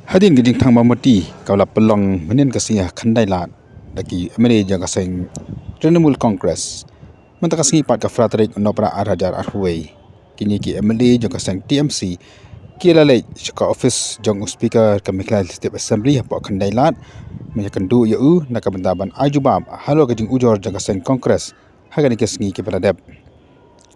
Hadin gijing thang mamati kaulap pelong menin kasinga khandai lat daki amere jaga seng Trinamool Congress mentaka singi pat ka fratrik nopra arajar arhuai kini ki MLA jaga seng TMC kila le ka office jong speaker ka Mikhail State Assembly hapo khandai lat menyakandu yu nakabantaban ajubab halo gijing ujor jaga seng Congress hagani kesingi ki peladep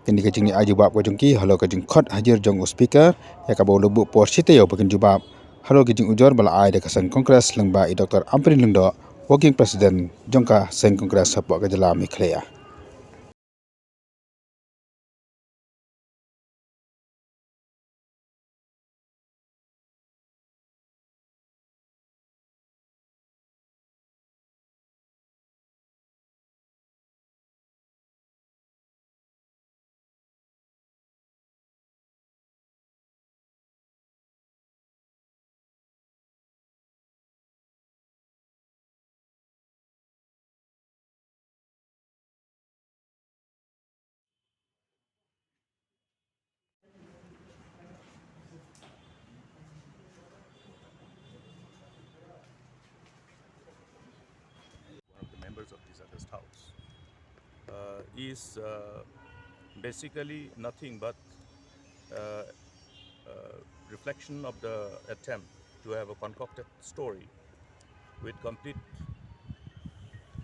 kini gijing ni ajubab gojongki halo gijing khot hajir jong speaker ya ka bolu por site yo bakin jubab halo gijing ujor bala ai de kasan Congress lengba i Dr. Amprin Lengdo working president jongka seng Congress hapo ka jala Mikhlea. One of the members of this August House is basically nothing but uh, reflection of the attempt to have a concocted story with complete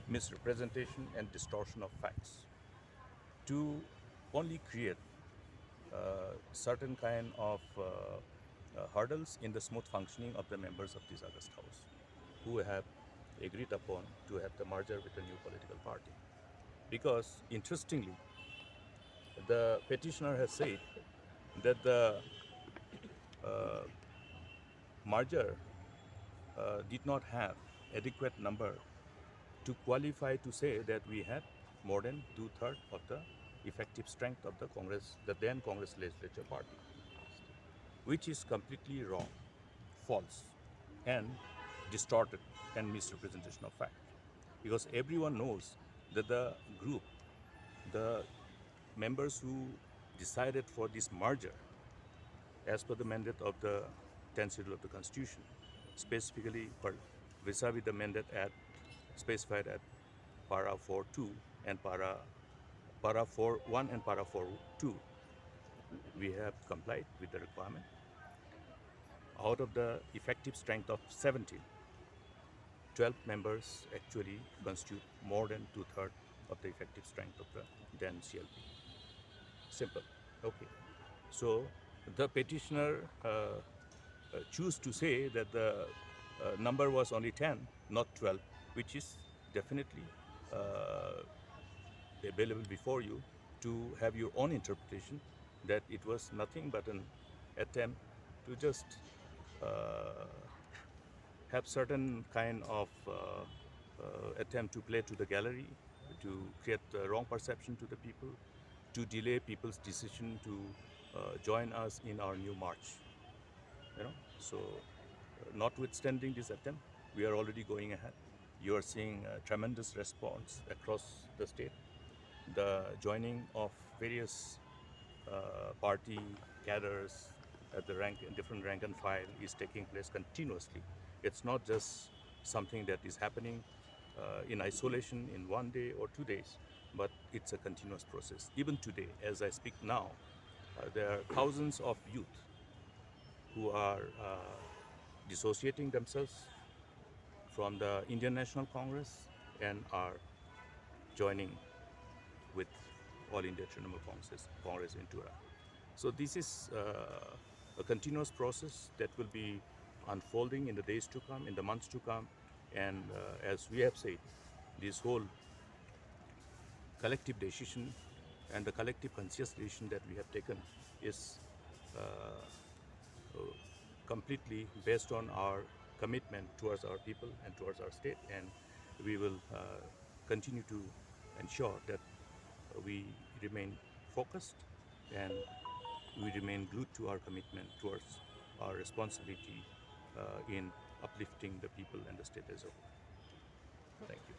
misrepresentation and distortion of facts to only create certain kind of hurdles in the smooth functioning of the members of this August House who have agreed upon to have the merger with a new political party. Because interestingly, the petitioner has said that the merger did not have adequate number to qualify to say that we had more than two-thirds of the effective strength of the Congress, the then Congress legislature party, which is completely wrong, false, and distorted and misrepresentation of fact. Because everyone knows that the group, the members who decided for this merger, as per the mandate of the 10th schedule of the Constitution, specifically vis-a-vis the mandate at specified at para 4.2 and para 4.1 and para 4.2, we have complied with the requirement. Out of the effective strength of 17, 12 members actually constitute more than two-thirds of the effective strength of the then CLP. Simple. Okay. So the petitioner choose to say that the number was only 10, not 12, which is definitely available before you to have your own interpretation that it was nothing but an attempt to just have certain kind of attempt to play to the gallery, to create the wrong perception to the people, to delay people's decision to join us in our new march. So notwithstanding this attempt, we are already going ahead. You are seeing a tremendous response across the state. The joining of various party cadres at the different rank and file is taking place continuously. It's not just something that is happening in isolation in 1 day or 2 days, but it's a continuous process. Even today, as I speak now, there are thousands of youth who are dissociating themselves from the Indian National Congress and are joining with All India Trinamool Congress in Tura. So this is a continuous process that will be unfolding in the days to come, in the months to come. And as we have said, this whole collective decision and the collective conscious decision that we have taken is completely based on our commitment towards our people and towards our state, and we will continue to ensure that we remain focused and we remain glued to our commitment towards our responsibility in uplifting the people and the state as a whole. Thank you.